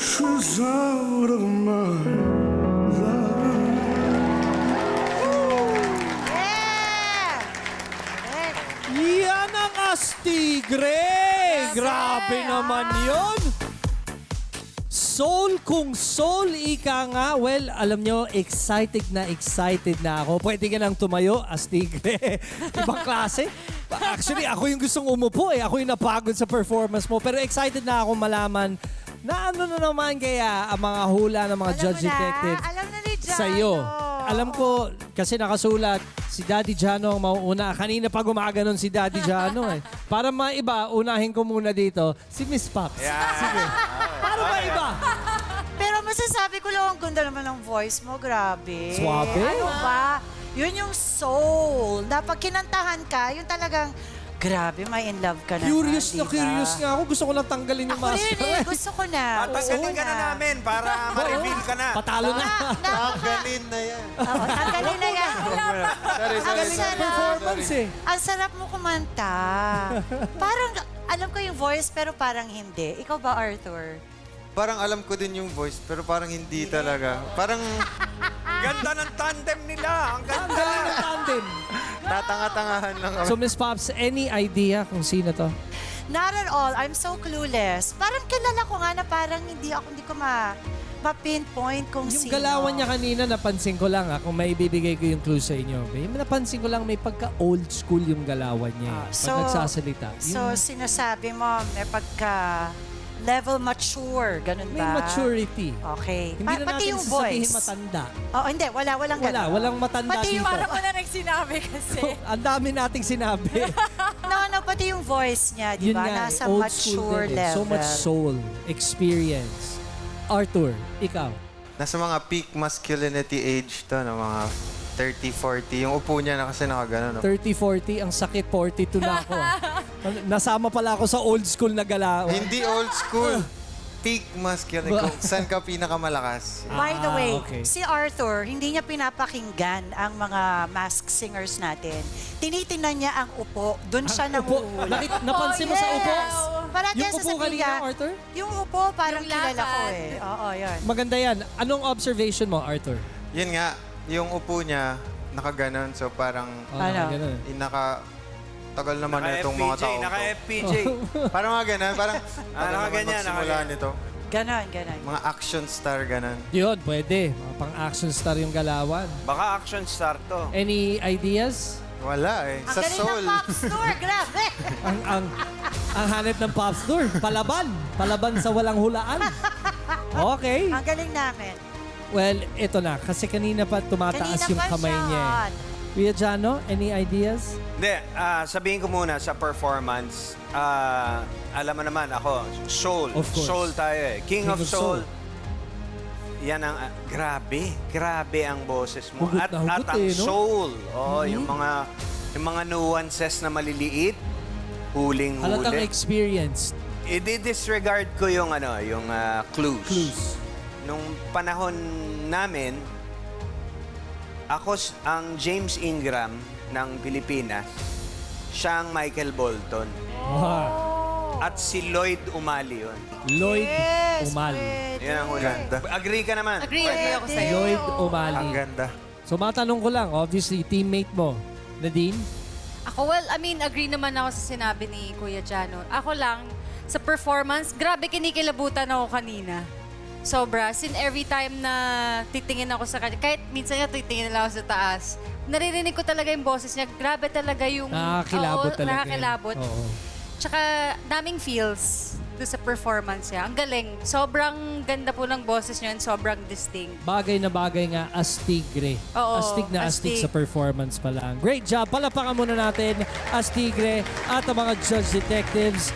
She's out of my life. Yeah! Yan ang astigre! Grabe naman yon. Soul kung soul, ika nga. Well, alam nyo, excited na ako. Pwede ka nang tumayo, astigre. Ibang klase. Actually, ako yung gustong umupo eh. Ako yung napagod sa performance mo. Pero excited na ako malaman na ano na naman kaya ang mga hula ng mga judge detective Alam na ni Jano. sa'yo. Alam ko, kasi nakasulat, si Daddy Jano ang mauuna. Kanina pa gumaganon si Daddy Jano eh. Para maiba, unahin ko muna dito, si Miss Pops. Sige. Para maiba. Pero masasabi ko lang, ang ganda naman ng voice mo. Grabe. Suwabe. Ano ba? Yun yung soul. Na pag kinantahan ka, yun talagang, grabe, may in love ka naman. Curious na diba? curious nga ako. Gusto ko lang tanggalin yung Ako rin mask. eh. Gusto ko na. Tatanggalin ka na namin para ma-reveal ka na. Patalo na. Tanggalin na yan. Oo, tanggalin na yan. Sorry. Performance eh. Ang sarap mo kumanta. Parang, alam ko yung voice, pero parang hindi. Ikaw ba, Arthur? Parang alam ko din yung voice, pero parang hindi talaga. Parang Ganda ng tandem nila. Ang Ang ganda. galing ng tandem. tatanga-tangahan lang ako. So Miss Pops, any idea kung sino to? Not at all. I'm so clueless. Parang kilala ko nga na parang hindi ko ma-pinpoint kung Yung sino. galawan niya kanina, napansin ko lang kung may ibibigay ko yung clue sa inyo. Okay? Napansin ko lang may pagka-old school yung galawan niya. Pag nagsasalita. So, sinasabi mo, may pagka level mature, ganun May ba? maturity. Okay. Hindi na Pati natin yung sasabihin voice. matanda. Oh, hindi. Walang Wala, ganun. walang matanda Pati dito. yung Parang wala nang sinabi kasi. Ang dami nating sinabi. No, pati yung voice niya, di Yun ba? nga, Nasa old school mature din eh. level. So much soul, experience. Arthur, ikaw. Nasa mga peak masculinity age to, no, mga 30, 40. Yung upo niya na kasi nakagano. No? 30, 40, ang sakit, 42 na ako. Nasama pala ako sa old school na galawan. Hindi old school. Peak masculinity. Kung saan ka pinakamalakas. By the way, okay. si Arthur, hindi niya pinapakinggan ang mga mask singers natin. Tinitingnan niya ang upo. Doon siya Upo. nanguhula. Napansin mo sa upo? Parang Yung kaya upo sasabihin kanina, niya, Arthur? yung upo, parang Yung kilala ko lakad. eh. Oo, yun. Maganda yan. Anong observation mo, Arthur? Yun nga, yung upo niya, nakaganon. So parang, Ano? ganun. tagal naman na itong mga Naka-FPJ, tao to. naka-FPJ. Parang mga ganun. Parang, nakaganyan, magsimula nakaganyan. nito. Ganon. Mga action star, ganun. Yun, pwede. Mga pang-action star yung galawan. Baka action star to. Any ideas? Wala eh. Ang Sa galing soul. ng pop store, grabe. Ang hanep ng Pops Tour, palaban. Palaban sa walang hulaan. Okay. Ang galing namin. Well, ito na. Kasi kanina pa tumataas Kanina yung pa kamay siya. niya. Kuya Jano, any ideas? Hindi, sabihin ko muna sa performance, alam mo naman ako, soul. Of course. Soul tayo eh. King of of soul. soul. Yan ang, grabe ang boses mo. Hugot At na hugot ang eh, no? soul. Oh, yung mga nuances na maliliit, Halatang huling-huli. experienced. I-disregard ko yung clues. Clues. Nung panahon namin, ang James Ingram ng Pilipinas, siyang Michael Bolton. Wow. At si Lloyd Umali yun. Lloyd Yes, Umali. pwede. Yan ang hula. Ganda. Agree ka naman? Agree ako sa'yo. Lloyd Ang Umali. ganda. So matanong ko lang, obviously, teammate mo, Nadine? Ako, agree naman ako sa sinabi ni Kuya Jano. Ako lang, sa performance, grabe kinikilabutan ako kanina. Sobra. Every time na titingin ako sa kanya, kahit minsan nga titingin lang ako sa taas, naririnig ko talaga yung boses niya. Grabe talaga yung... Nakakilabot Oo, talaga. Nakakilabot. Oo. Tsaka, daming feels doon sa performance niya. Ang galing. Sobrang ganda po ng boses niya and sobrang distinct. Bagay na bagay nga, astigre. Oo, astig na astig astig. sa performance pa lang. Great job. Palapakan muna natin, Astigre at ang mga judge detectives.